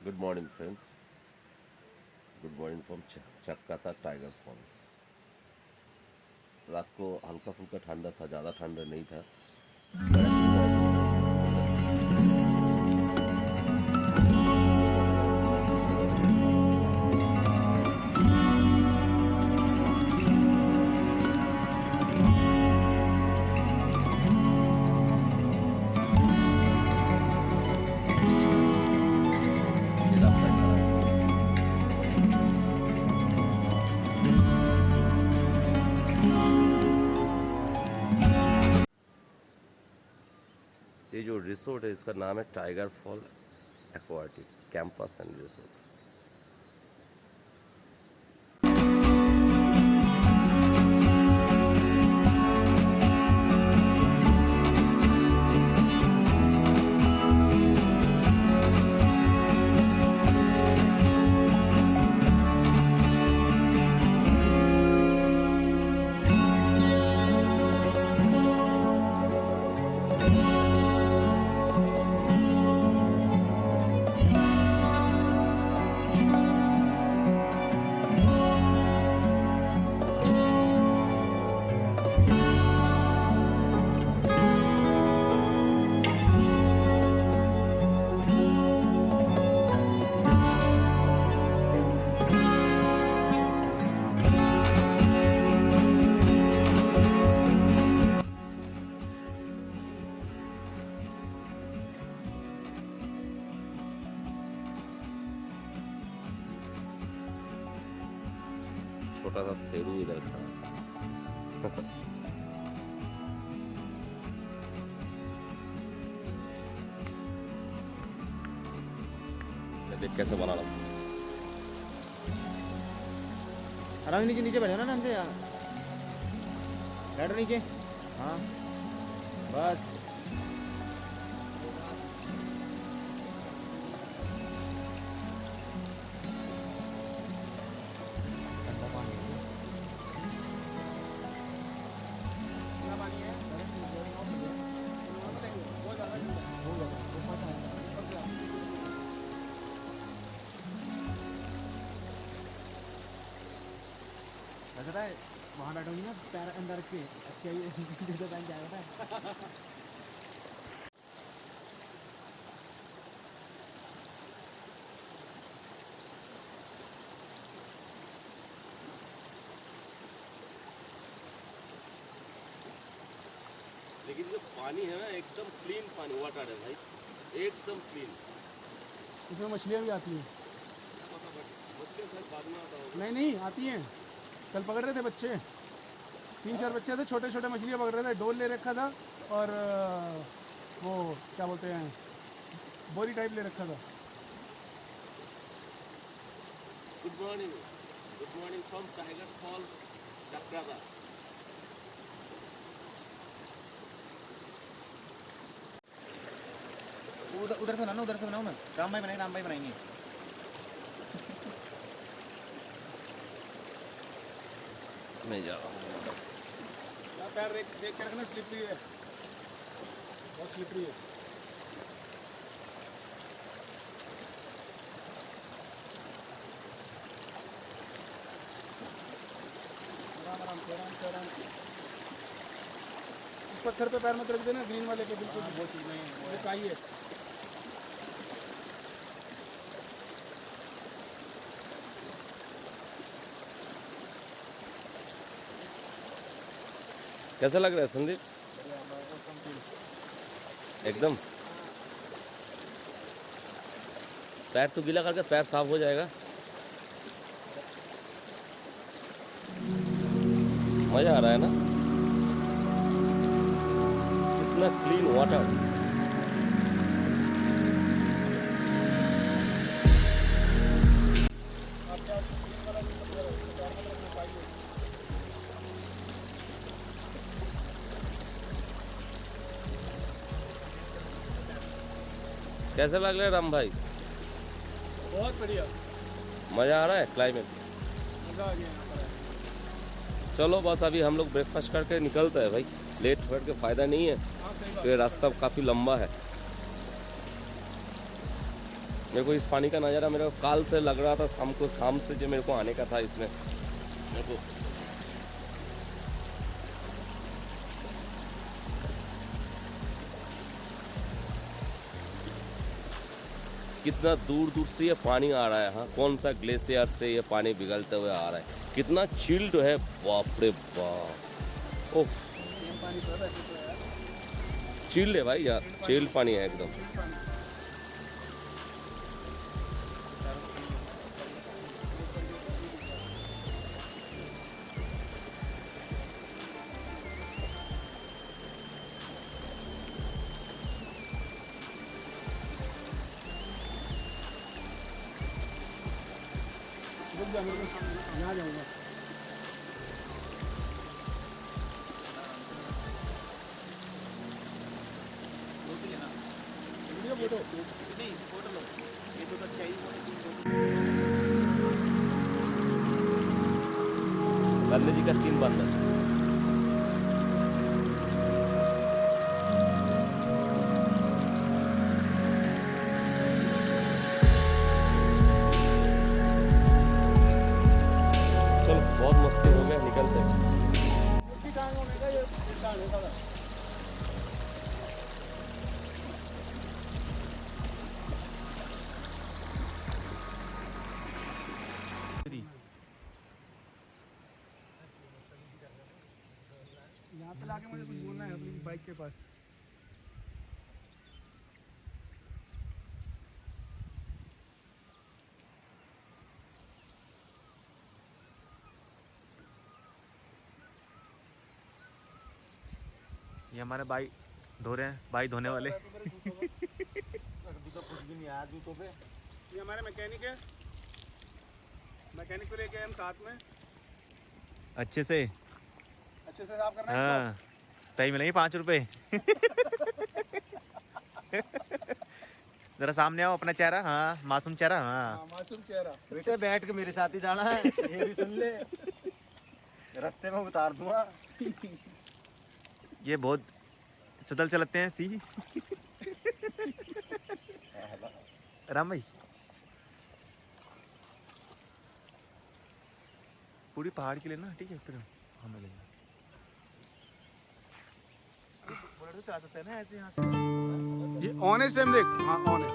Good morning friends, good morning from Chakrata Tiger Falls. रात को हल्का फुल्का ठंडा था, ज़्यादा ठंडा नहीं था। पर actually महसूस नहीं हुआ अंदर से। ये लगता है खड़ा है। ये जो रिसोर्ट है इसका नाम है tiger fall aquatic campus and resort. छोटा सा शेरू इधर खड़ा है। मैं देख कैसे बना रहा हूँ। आराम से नीचे नीचे बैठो ना आराम से यार, बैठो नीचे। हाँ बस पता है वहाँ बैठोगी ना पैर अंदर के अच्छी जूते पहन के आया था। लेकिन जो पानी है ना एकदम क्लीन पानी वाटर है भाई, एकदम क्लीन। इसमें मछलियाँ भी आती हैं। मुश्किल से बाद में आता होगा। नहीं आती हैं। कल पकड़ रहे थे बच्चे, 3-4 बच्चे थे, छोटे छोटे मछलियाँ पकड़ रहे थे। डोल ले रखा था और वो क्या बोलते हैं बोरी टाइप ले रखा था। Good morning from tiger Falls Chakrata. उधर से बनाना, उधर से बनाऊँ मैं। राम भाई बनाएंगे। मैं जा रहा हूँ। पैर देख के रखना, स्लिपरी है, बहुत स्लिपरी है। आराम। इस पत्थर पे पैर मत रख देना, ग्रीन वाले पे बिल्कुल। वो चीज़ नहीं चाहिए। कैसा लग रहा है संदीप? एकदम। पैर तो गीला करके पैर साफ हो जाएगा। मजा आ रहा है ना, इतना क्लीन वाटर। कैसा लग रहा है राम भाई? बहुत बढ़िया, मज़ा आ रहा है क्लाइमेट। मज़ा आ गया यहाँ पर। चलो बस अभी हम लोग ब्रेकफास्ट करके निकलते हैं भाई, लेट बैठ के फ़ायदा नहीं है। हाँ सही बात। तो ये रास्ता काफ़ी लंबा है। मेरे को इस पानी का नज़ारा मेरे को काल से लग रहा था, शाम से जो मेरे को आने का था इसमें मेरे को। कितना दूर दूर से ये पानी आ रहा है। हाँ, कौन सा ग्लेशियर से ये पानी पिघलते हुए आ रहा है, कितना चिल्ड है, बाप रे बाप। ओह, चिल्ड है भाई यार, चिल्ड पानी है एकदम। रुक जा, मेरे को यहाँ जाऊँगा। वीडियो फोटो नहीं, फोटो लो, ये तो तक चाहिए गांधी जी का 3 बंदा। चलो बहुत मस्ती हो गया, निकलते हैं। यहाँ पे लाके मुझे कुछ बोलना है अपनी बाइक के पास। ये हमारे भाई धो रहे हैं, भाई धोने वाले। ये हमारे मैकेनिक है, मैकेनिक को लेके हम साथ में अच्छे से साफ करना है। हाँ, तय मिलेंगे 5 रुपए। जरा सामने आओ, अपना चेहरा, हाँ मासूम चेहरा। हाँ मासूम चेहरा। बेटे बैठ के मेरे साथ ही जाना है, ये भी सुन ले, रास्ते में उतार दूंगा। ये बहुत सदल चलते हैं सी। राम भाई पूरी पहाड़ के लिए ना, ठीक है, फिर हम मिलेंगे। बोलेरो चला सकते हैं ना ऐसे यहाँ से। ये ऑन है, टाइम देख। हाँ ऑन है।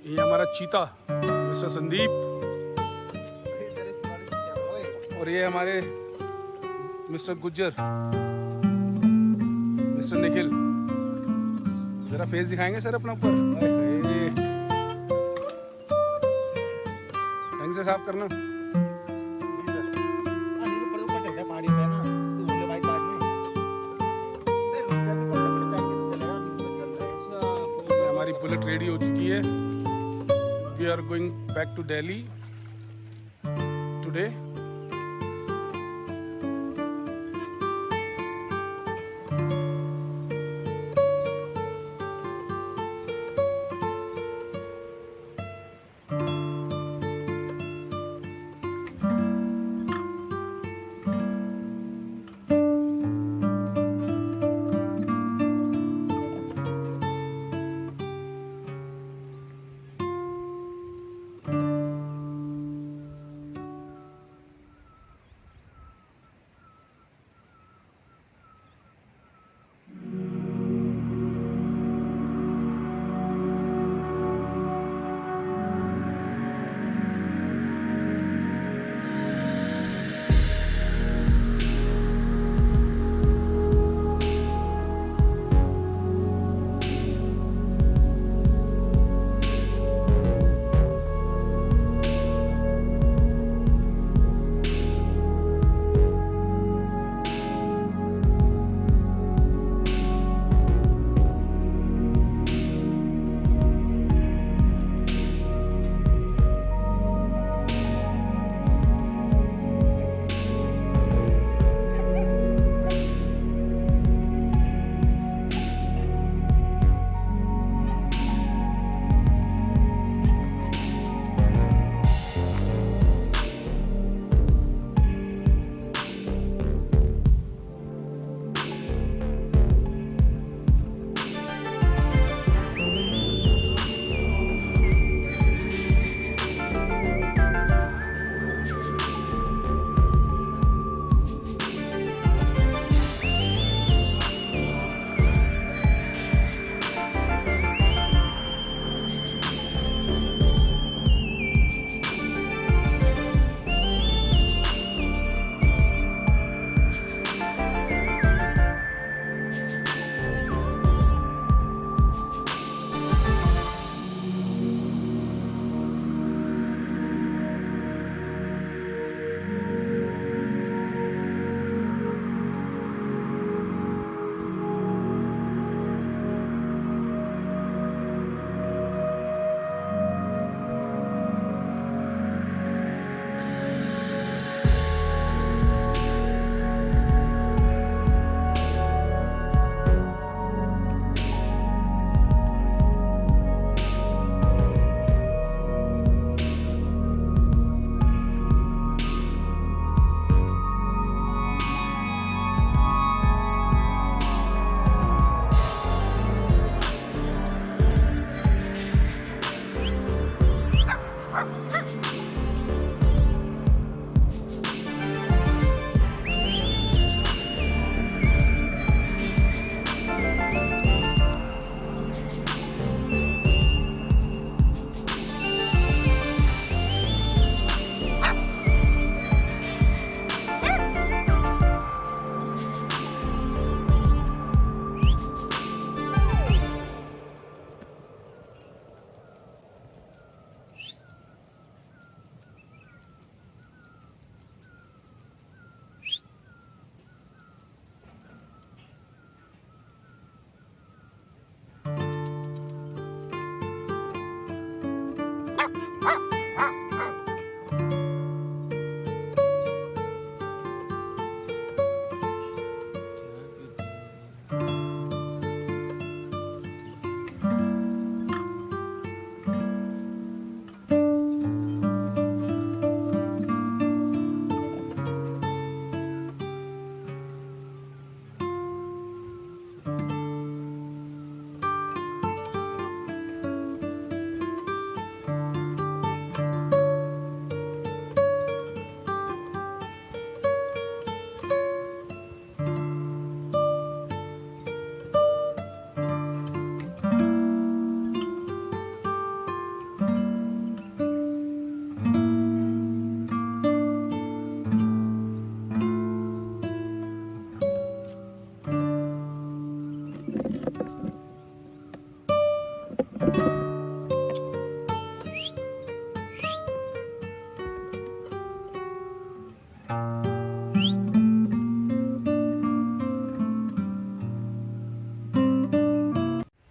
ये हमारा चीता मिस्टर संदीप, और ये हमारे मिस्टर गुज्जर, मिस्टर निखिल। जरा फेस दिखाएंगे सर अपना ऊपर। ढंग से साफ करना। पहाड़ी में ना तू बोले बाइक बाद में हमारी बुलेट रेडी हो चुकी है। We are going back to Delhi today.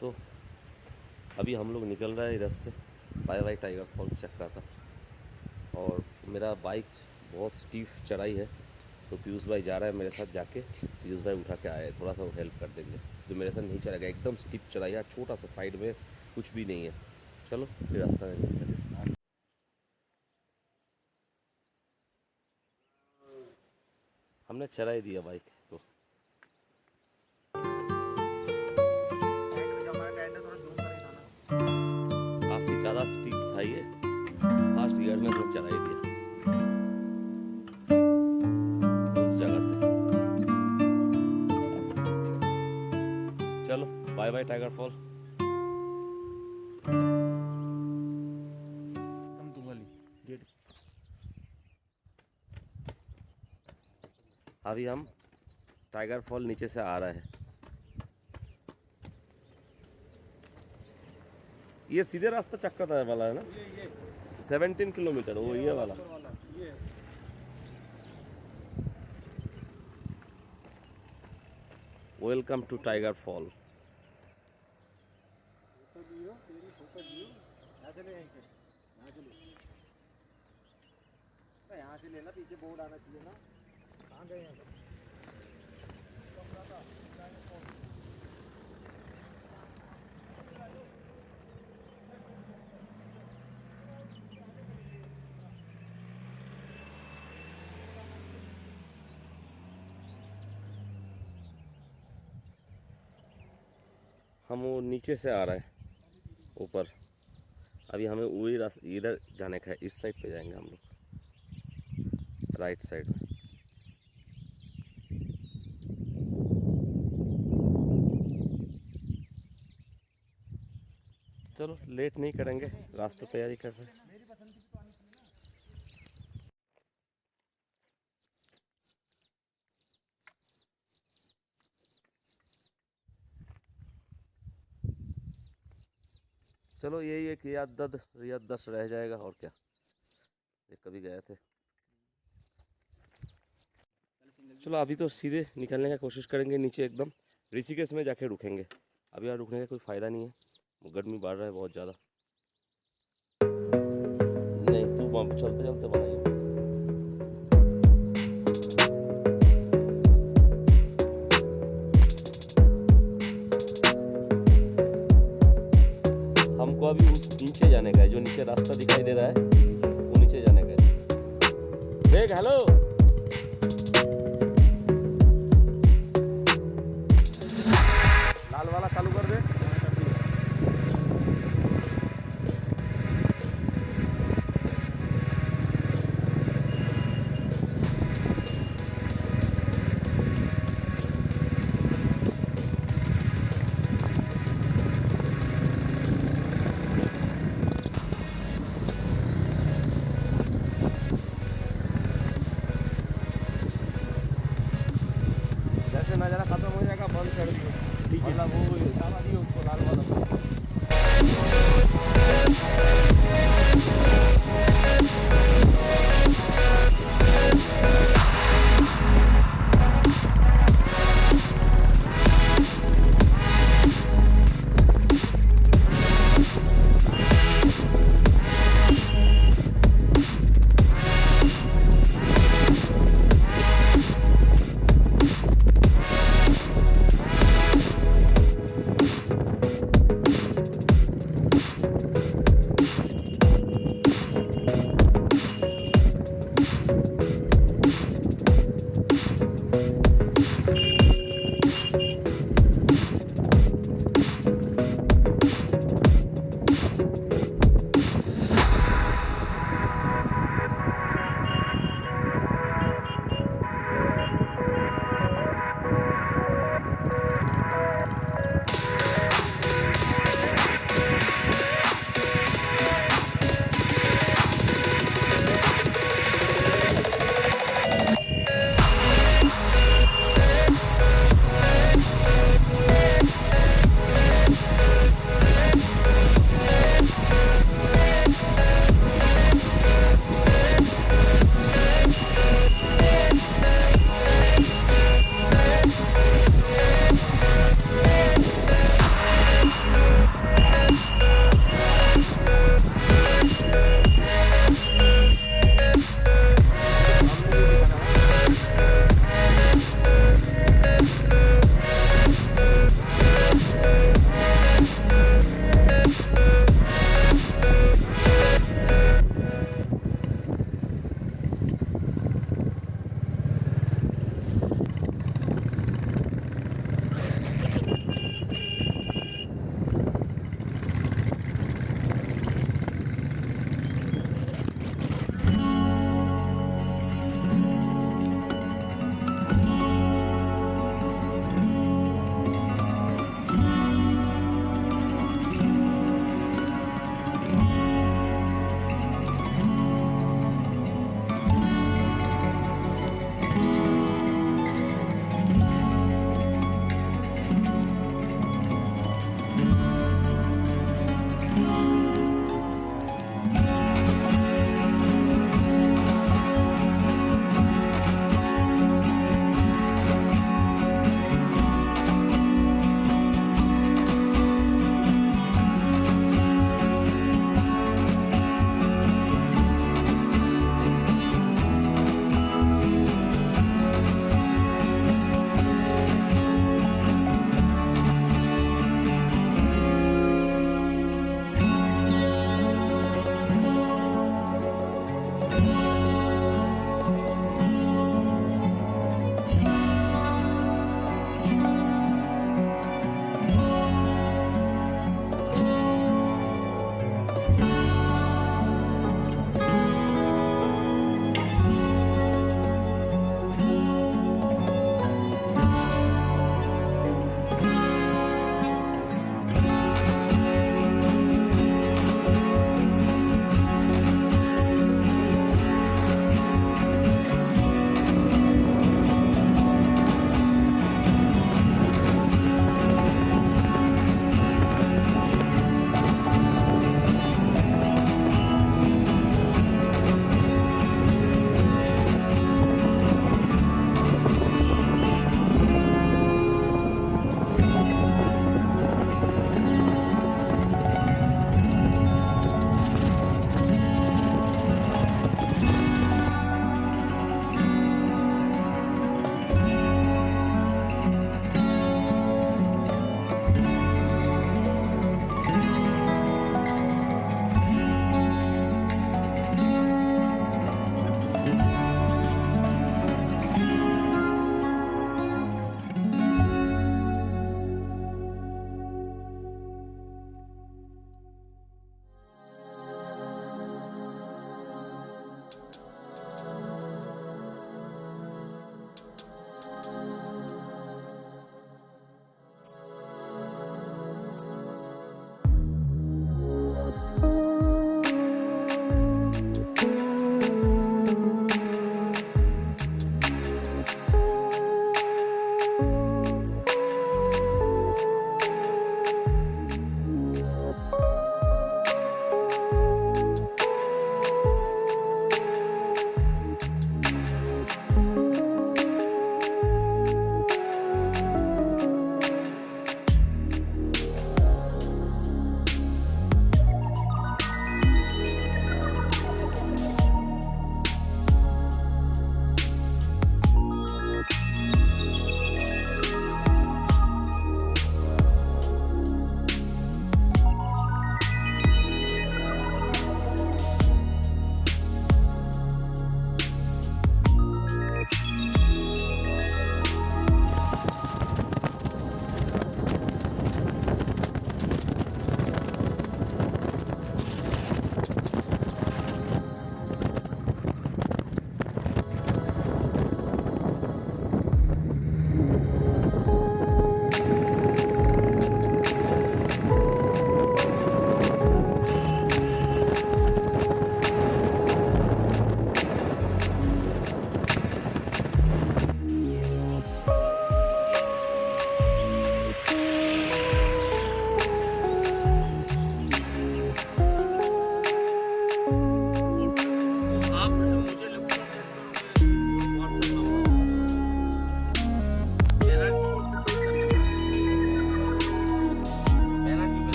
तो अभी हम लोग निकल रहे हैं इधर से bye bye Tiger Falls Chakrata. और मेरा बाइक बहुत स्टीफ चढ़ाई है, तो पीयूष भाई जा रहा है मेरे साथ, जाके पीयूष भाई उठा के आए, थोड़ा सा वो हेल्प कर देंगे। जो मेरे साथ नहीं चलेगा, एकदम स्टीप चढ़ाई है, छोटा सा साइड में कुछ भी नहीं है। चलो फिर रास्ता में मिलते हैं। हमने चला ही दिया बाइक को। काफ़ी ज़्यादा स्टीप था ये, फास्ट गियर में हमने चला ही दिया उस जगह से। चलो बाय बाय टाइगर फॉल। कम तू वाली गेट। अभी हम टाइगर फॉल नीचे से आ रहे हैं। ये सीधे रास्ता चक्राता वाला है ना, 17 किलोमीटर वो ये वाला। Welcome to Tiger Fall. यहाँ से लेना, पीछे बोर्ड आना चाहिए ना। कहाँ गए हैं? हम वो नीचे से आ रहे हैं ऊपर। अभी हमें वही रास्ता इधर जाने का है, इस साइड पे जाएंगे हम लोग, राइट साइड में। चलो लेट नहीं करेंगे, रास्ता तैयारी कर रहे हैं। चलो यही एक याददाश्त रह जाएगा, और क्या। ये कभी गए थे। चलो अभी तो सीधे निकलने का कोशिश करेंगे नीचे, एकदम ऋषिकेश में जाके रुकेंगे। अभी यहाँ रुकने का कोई फ़ायदा नहीं है, गर्मी बढ़ रहा है बहुत ज़्यादा। नहीं तू चलते चलते बनाइए। हमको अभी नीचे जाने का है, जो नीचे रास्ता दिखाई दे रहा है वो नीचे जाने का है। देख हेलो, लाल वाला चालू कर दे।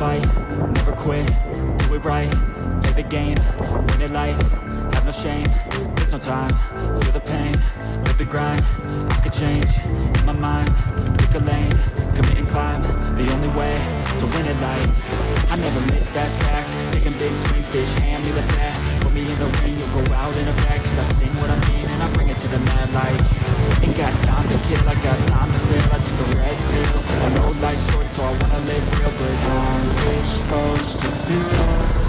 fight, never quit, do it right, play the game, win it life, have no shame, there's no time, feel the pain, live the grind, I could change, in my mind, pick a lane, commit and climb, the only way to win at life. I never miss, that's fact, taking big swings, bitch, hand me the bat, put me in the ring, you'll go out in a bag, cause I sing what I mean and I bring it to the mad light. Ain't got time to kill, I got time to feel, I took the red pill, I know life's short so I wanna live real, but how's it supposed to feel?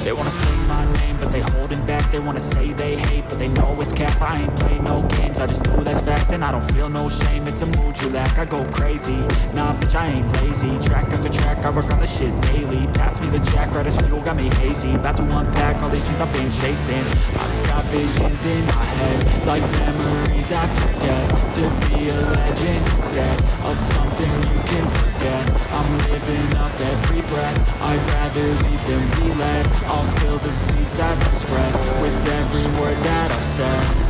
They wanna say my name, but they holding back. They wanna say they hate, but they know it's cap. I ain't play no games, I just do that's fact. And I don't feel no shame, it's a mood you lack. I go crazy, nah bitch I ain't lazy. Track after track, I work on the shit daily. Pass me the jack, right as fuel, got me hazy. About to unpack all these things I've been chasing. I've got visions in my head, like memories after death. To be a legend instead of something you can forget. I'm living up every breath, I'd rather lead than be led. I'll fill the seats as I spread with every word that I've said.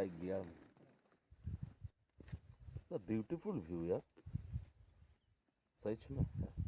Bike gear the beautiful view यार सच में यार।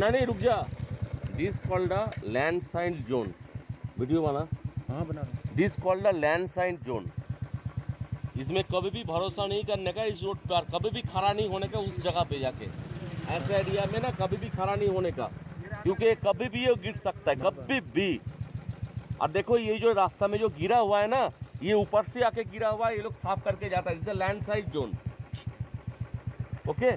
नहीं नहीं रुक जा this called a landslide zone. Video बना। हाँ बना रहा हूँ। This called a landslide zone. इसमें कभी भी भरोसा नहीं करने का, इस रोड पर कभी भी खड़ा नहीं होने का, उस जगह पे जाके ऐसे एरिया में ना कभी भी खड़ा नहीं होने का, क्योंकि कभी भी ये गिर सकता है, कभी भी। और देखो ये जो रास्ता में जो गिरा हुआ है ना, ये ऊपर से आके गिरा हुआ है, ये लोग साफ करके जाता है। It's landslide zone. ओके,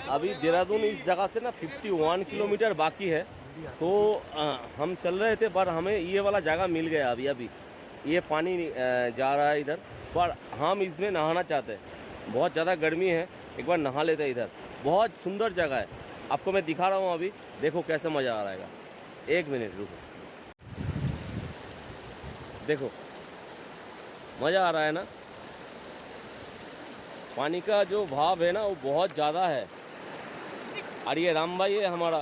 अभी देहरादून इस जगह से ना 51 किलोमीटर बाकी है। तो हम चल रहे थे, पर हमें ये वाला जगह मिल गया। अभी ये पानी जा रहा है इधर, पर हम इसमें नहाना चाहते हैं। बहुत ज़्यादा गर्मी है, एक बार नहा लेते हैं इधर। बहुत सुंदर जगह है, आपको मैं दिखा रहा हूँ। अभी देखो कैसे मज़ा आ रहेगा। एक मिनट रुको, देखो मज़ा आ रहा है ना। पानी का जो भाव है ना वो बहुत ज़्यादा है। और ये राम भाई है हमारा,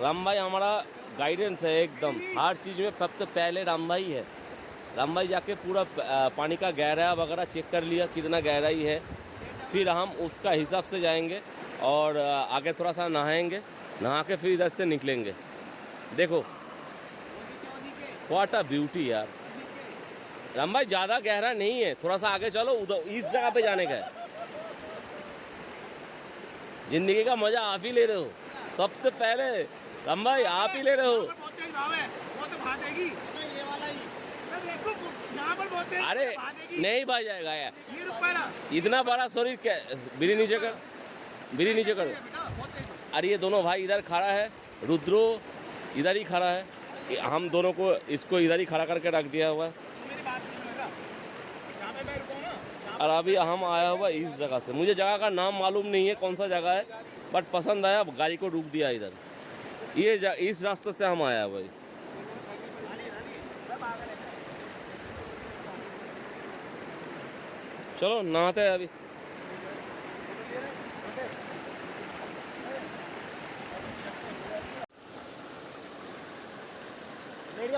राम भाई हमारा गाइडेंस है एकदम हर चीज़ में। सबसे पहले राम भाई है। राम भाई जाके पूरा पानी का गहराई वगैरह चेक कर लिया, कितना गहराई है। फिर हम उसका हिसाब से जाएंगे और आगे थोड़ा सा नहाएंगे, नहा के फिर इधर से निकलेंगे। देखो व्हाट अ ब्यूटी यार। राम भाई ज़्यादा गहरा नहीं है, थोड़ा सा आगे चलो, उधर इस जगह पे जाने का है। जिंदगी का मजा आप ही ले रहे हो। सबसे पहले राम भाई आप ही ले रहे हो। अरे नहीं भाई जाएगा यार, इतना बड़ा शरीर क्या। बीड़ी नीचे कर, बीड़ी नीचे कर। अरे ये दोनों भाई इधर खड़ा है, रुद्रो इधर ही खड़ा है। हम दोनों को इसको इधर ही खड़ा करके रख दिया हुआ है। और अभी हम आया हुआ इस जगह से। मुझे जगह का नाम मालूम नहीं है कौन सा जगह है, बट पसंद आया, गाड़ी को रुक दिया इधर। ये इस रास्ते से हम आया हुआ। चलो नहाते हैं अभी।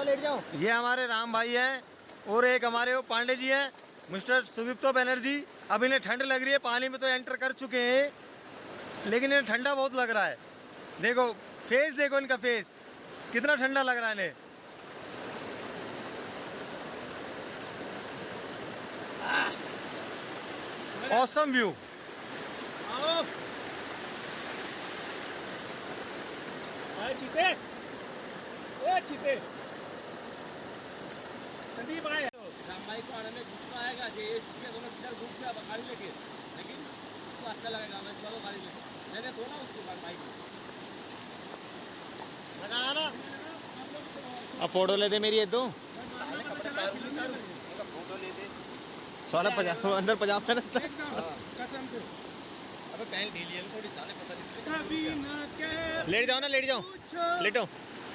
लेट जाओ। ये हमारे राम भाई हैं और एक हमारे वो पांडे जी हैं, मिस्टर सुदीप्तो बनर्जी। अब इन्हें ठंड लग रही है, पानी में तो एंटर कर चुके हैं, लेकिन इन्हें ठंडा बहुत लग रहा है। देखो फेस, देखो इनका फेस कितना ठंडा लग रहा है इन्हें। Awesome view. चीते, ओ चीते, संदीप आए। राम भाई को आने में गुस्सा आएगा कि ये चुके दोनों किधर घूम के गाड़ी लेके, लेकिन उसको अच्छा लगेगा। मैं चलो गाड़ी लेके, मैंने बोला उसको भाई को। अब फोटो ले दे मेरी ये तो। फोटो ले दे। साला अंदर पजामा पहना था। कसम से। अबे पैंट ढीली है थोड़ी, साले पता नहीं। कभी न कह लेट जाओ ना, लेट जाओ, लेटो।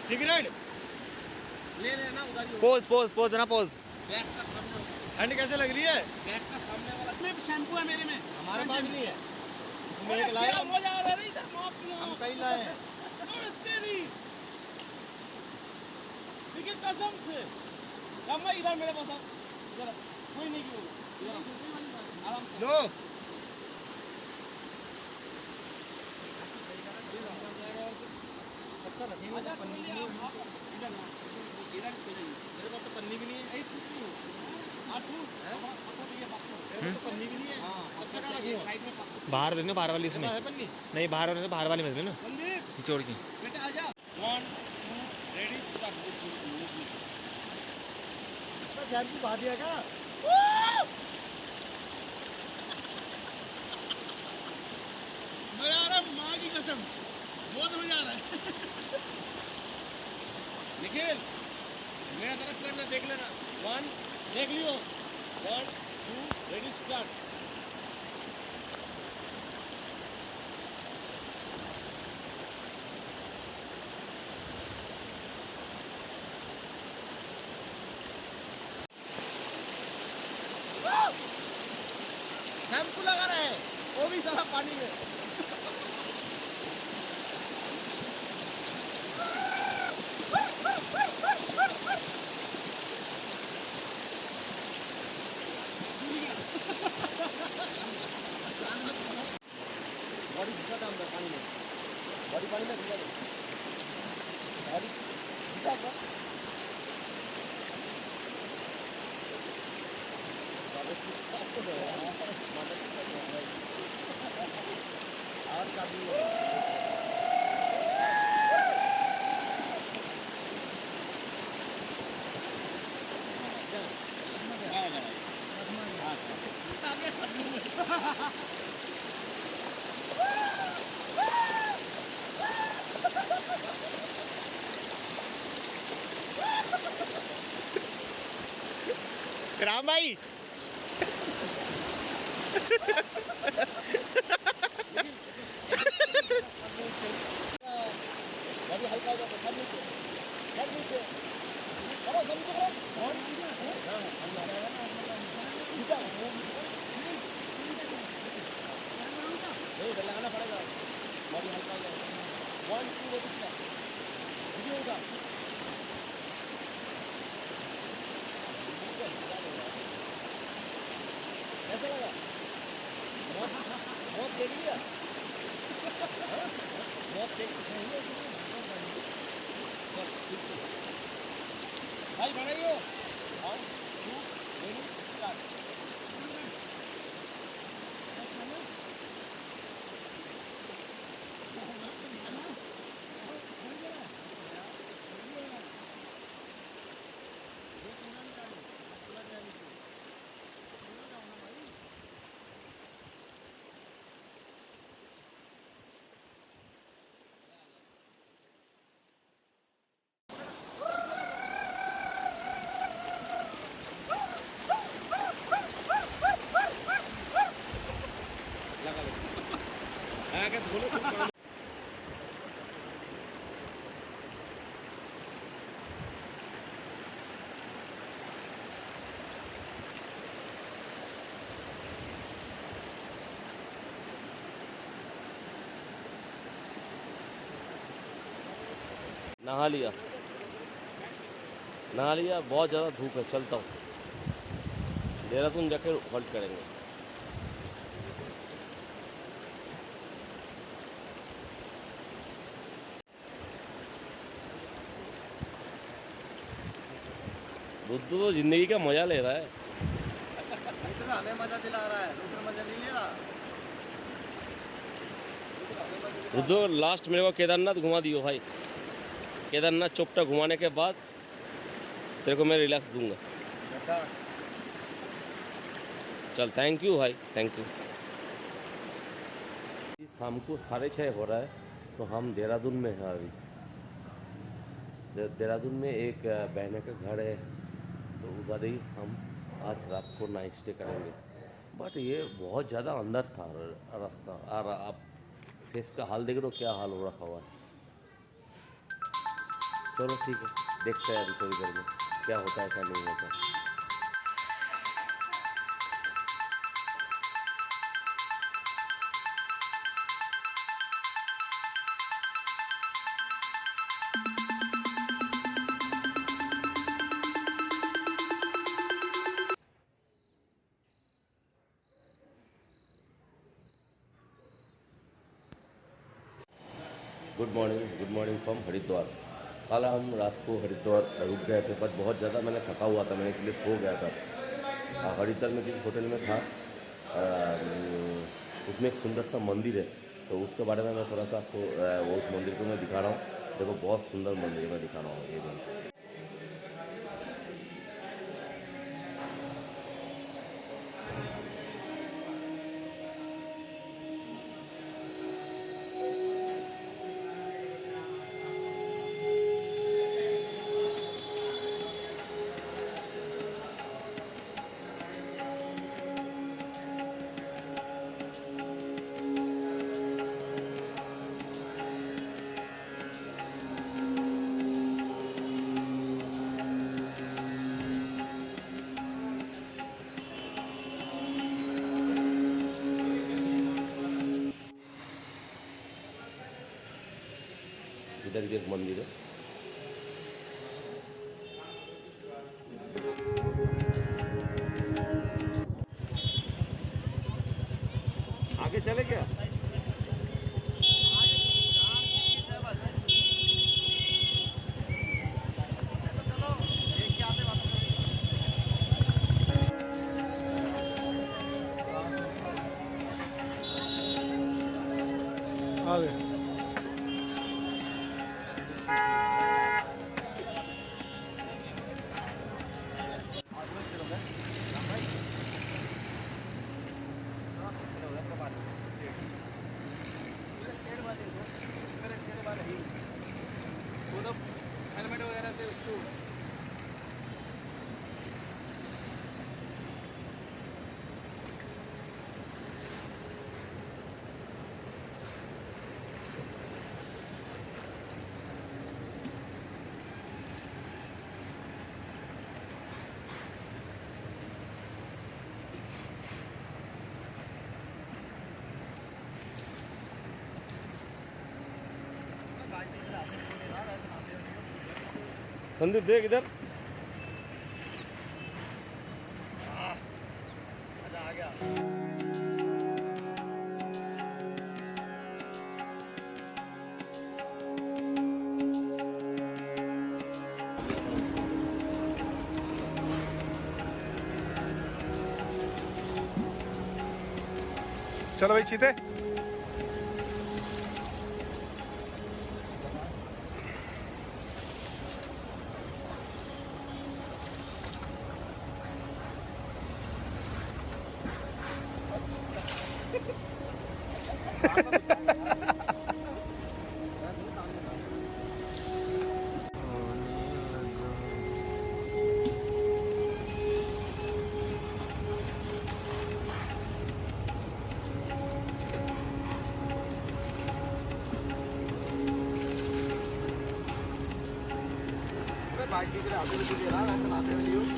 सिगरेट ले लेना उधर ही। पोज पोज पोज ना पोज। बैग का सामने होगा। ठंड कैसे लग रही है? बैग का सामने वाला इसमें शैम्पू है मेरे में। हमारे पास नहीं है। हम एक लाए, क्या मजा आ रहा है इधर माफ किया। हम कई लाए हैं। और तेरी देखिए कसम से। राम भाई इधर मेरे पास आओ, इधर कोई नहीं क्यों इधर आराम से। लो अच्छा लगेगा। पन्नी नहीं है इधर ना, इधर तो नहीं। मेरे पास तो पन्नी भी नहीं है। कुछ नहीं हो आठू आपको ये बात तो पन्नी भी नहीं है। हां अच्छा कर रखो साइड में पकड़। बाहर देना, बाहर वाली इसमें है पन्नी? नहीं, बाहर वाले बाहर वाली में देना संदीप निचोड़ की। बेटा आजा। 1 2 रेडी स्टार्ट। शैम्पू बहा दिया क्या? मजा आ रहा है, माँ की कसम बहुत मजा आ रहा है। निखिल मेरा तरफ करना, देख लेना। 1 देख लियो। 1 2 रेडी स्टार्ट। शैम्पू लगा रहे हैं, वो भी सारा पानी में। राम भाई नहा लिया बहुत ज़्यादा धूप है। चलता हूँ, देहरादून जाकर हॉल्ट करेंगे। बुद्धू तो ज़िंदगी का मज़ा ले रहा है। हमें मजा दिला रहा है, दूसरा मजा नहीं ले रहा। बुद्धू लास्ट मेरे को केदारनाथ घुमा दियो भाई। केदारनाथ चोपटा घुमाने के बाद तेरे को मैं रिलैक्स दूंगा। चल, थैंक यू भाई, थैंक यू। शाम को 6:30 हो रहा है, तो हम देहरादून में हैं अभी। देहरादून में एक बहन का घर है, तो उधर ही हम आज रात को नाइट स्टे करेंगे। बट ये बहुत ज़्यादा अंदर था रास्ता, और आप फेस का हाल देख रहे हो, क्या हाल हो रखा हुआ है। चलो ठीक है, देखते हैं अभी थोड़ी देर में क्या होता है क्या नहीं होता। Good morning from Haridwar. कल हम रात को हरिद्वार रुक गए थे, बट बहुत ज़्यादा मैंने थका हुआ था, मैंने इसलिए सो गया था। हरिद्वार में जिस होटल में था उसमें एक सुंदर सा मंदिर है, तो उसके बारे में मैं थोड़ा सा आपको वो उस मंदिर को मैं दिखा रहा हूँ। देखो बहुत सुंदर मंदिर है, मैं दिखा रहा हूँ ये भी। इधर भी एक मंदिर है। आगे चले क्या? हेलमेट वगैरह से उसको संदीप देख इधर। आ गया। चलो भाई चीते।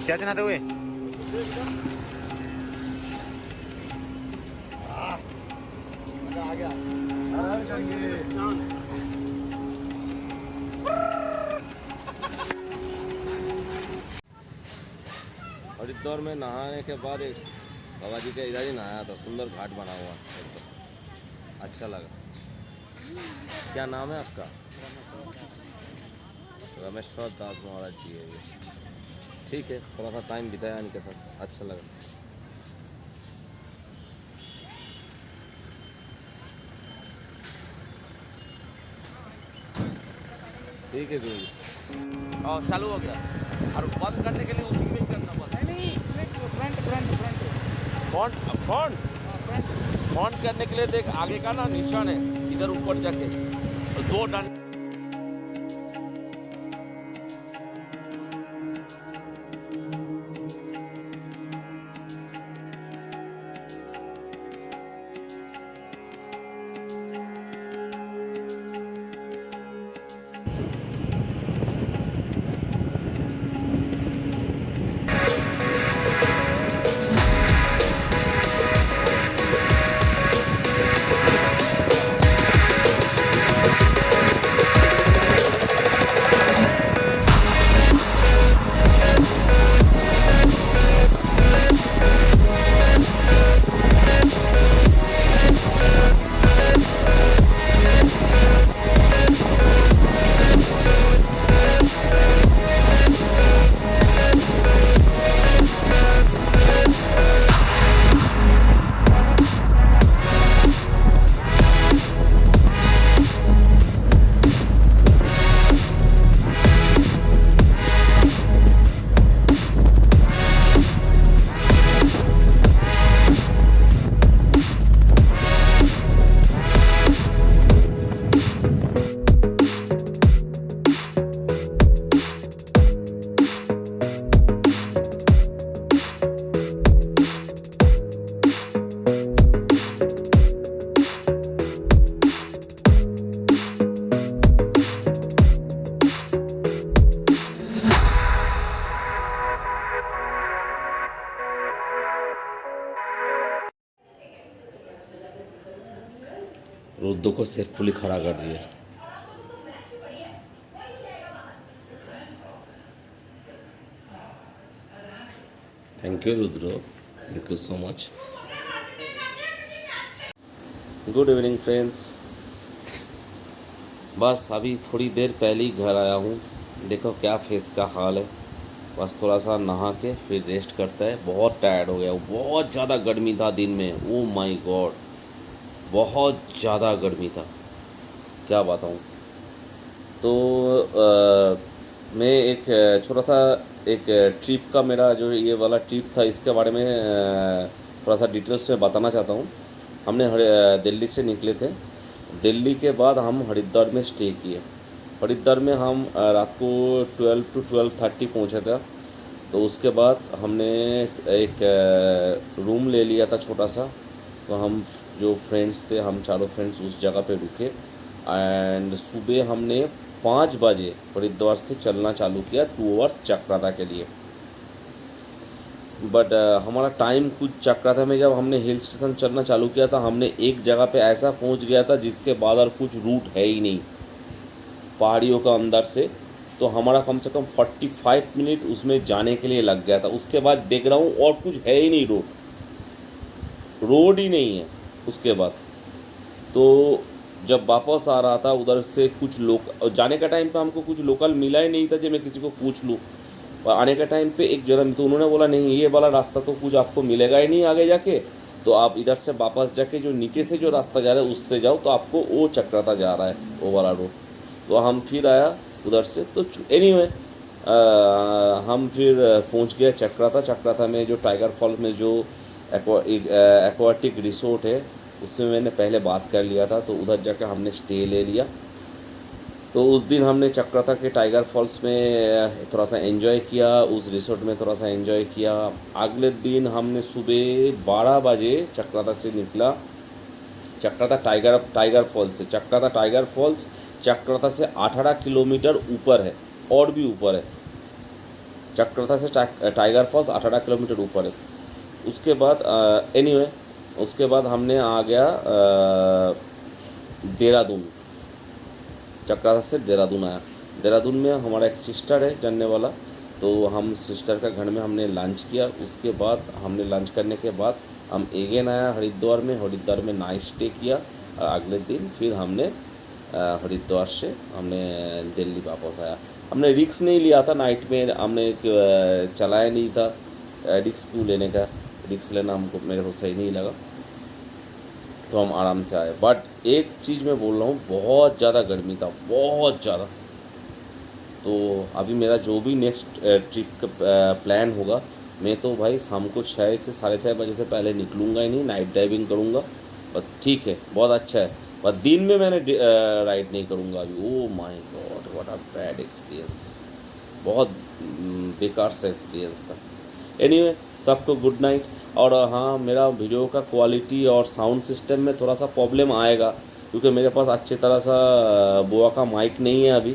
क्या चलाते हुए? आ गया। हरिद्वार में नहाने के बाद एक बाबा जी का इधर ही नहाया था, सुंदर घाट बना हुआ एकदम अच्छा लगा। क्या नाम है आपका? रमेश्वर दास महाराज जी है ये। ठीक है, थोड़ा सा टाइम बिताया इनके साथ, अच्छा लगा। ठीक है गुरु। और चालू हो गया, और बंद करने के लिए उसी में ही करना पड़ता है। नहीं फ्रंट फ्रंट करने के लिए देख आगे का ना निशान है, इधर ऊपर जाके तो दो डंडे। रुद्र को सेफुली खड़ा कर दिया। Thank you Rudra, thank you so much. Good evening friends, बस अभी थोड़ी देर पहले ही घर आया हूँ। देखो क्या फेस का हाल है, बस थोड़ा सा नहा के फिर रेस्ट करता है। बहुत टायर्ड हो गया हूँ, बहुत ज़्यादा गर्मी था दिन में। ओ माय गॉड, बहुत ज़्यादा गर्मी था, क्या बताऊँ। तो मैं एक छोटा सा एक ट्रिप का मेरा जो ये वाला ट्रिप था इसके बारे में थोड़ा सा डिटेल्स में बताना चाहता हूँ। हमने दिल्ली से निकले थे। दिल्ली के बाद हम हरिद्वार में स्टे किए। हरिद्वार में हम रात को 12 to 12:30 पहुँचे थे। तो उसके बाद हमने एक रूम ले लिया था छोटा सा। तो हम जो फ्रेंड्स थे हम चारों फ्रेंड्स उस जगह पे रुके एंड सुबह हमने 5 बजे हरिद्वार से चलना चालू किया 2 आवर्स चक्राता के लिए। बट हमारा टाइम कुछ चक्राता में जब हमने हिल स्टेशन चलना चालू किया था हमने एक जगह पे ऐसा पहुंच गया था जिसके बाद और कुछ रूट है ही नहीं पहाड़ियों का अंदर से। तो हमारा कम से कम 45 मिनट उसमें जाने के लिए लग गया था। उसके बाद देख रहा हूँ और कुछ है ही नहीं, रोड ही नहीं है उसके बाद। तो जब वापस आ रहा था उधर से कुछ लोग जाने का टाइम पे हमको कुछ लोकल मिला ही नहीं था जो मैं किसी को पूछ लूँ। और आने का टाइम पे एक जगह तो उन्होंने बोला नहीं ये वाला रास्ता तो कुछ आपको मिलेगा ही नहीं आगे जाके, तो आप इधर से वापस जाके जो नीचे से जो रास्ता जा रहा है उससे जाओ तो आपको वो चक्राता जा रहा है वो वाला रोड। तो हम फिर आया उधर से। तो एनीवे हम फिर पहुंच गए चक्राता। चक्राता में जो टाइगर फॉल में जो एक्वाटिक रिसोर्ट है उससे मैंने पहले बात कर लिया था। तो उधर जाकर हमने स्टे ले लिया। तो उस दिन हमने चक्राता के टाइगर फॉल्स में थोड़ा सा एंजॉय किया, उस रिसोर्ट में थोड़ा सा एंजॉय किया। अगले दिन हमने सुबह 12 बजे चक्राता से निकला, चक्राता टाइगर फॉल्स से। चक्राता टाइगर फॉल्स चक्राता से 18 किलोमीटर ऊपर है और भी ऊपर है। चक्राता से टाइगर फॉल्स 18 किलोमीटर ऊपर है। उसके बाद एनीवे उसके बाद हमने आ गया देहरादून। चक्राता से देहरादून आया। देहरादून में हमारा एक सिस्टर है जानने वाला, तो हम सिस्टर का घर में हमने लंच किया। उसके बाद हमने लंच करने के बाद हम एगेन आया हरिद्वार में। हरिद्वार में नाइट स्टे किया। अगले दिन फिर हमने हरिद्वार से हमने दिल्ली वापस आया। हमने रिस्क नहीं लिया था नाइट में, हमने चलाया नहीं था। रिस्क क्यों लेने का, रिस्क लेना हमको मेरे को सही नहीं लगा, तो हम आराम से आए। बट एक चीज़ मैं बोल रहा हूँ, बहुत ज़्यादा गर्मी था, बहुत ज़्यादा। तो अभी मेरा जो भी नेक्स्ट ट्रिप का प्लान होगा, मैं तो भाई शाम को 6 से 6:30 बजे से पहले निकलूँगा ही नहीं, नाइट ड्राइविंग करूँगा। और ठीक है, बहुत अच्छा है। पर दिन में मैंने राइड नहीं करूँगा अभी। Oh my God, what a bad experience, बहुत बेकार सा एक्सपीरियंस था। एनीवे सबको गुड नाइट। और हाँ, मेरा वीडियो का क्वालिटी और साउंड सिस्टम में थोड़ा सा प्रॉब्लम आएगा क्योंकि मेरे पास अच्छी तरह सा बोआ का माइक नहीं है अभी,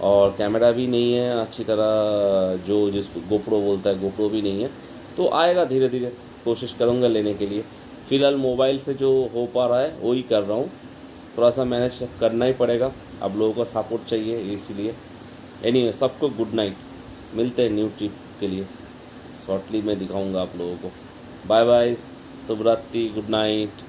और कैमरा भी नहीं है अच्छी तरह, जो जिसको गोप्रो बोलता है गोप्रो भी नहीं है। तो आएगा धीरे धीरे, कोशिश करूँगा लेने के लिए। फ़िलहाल मोबाइल से जो हो पा रहा है वही कर रहा हूँ, थोड़ा सा मैनेज करना ही पड़ेगा। अब लोगों का सपोर्ट चाहिए इसीलिए। एनीवे सबको गुड नाइट, मिलते हैं न्यू ट्रिप के लिए। शॉर्टली मैं दिखाऊंगा आप लोगों को। बाय बाय, शुभ रात्रि, गुड नाइट।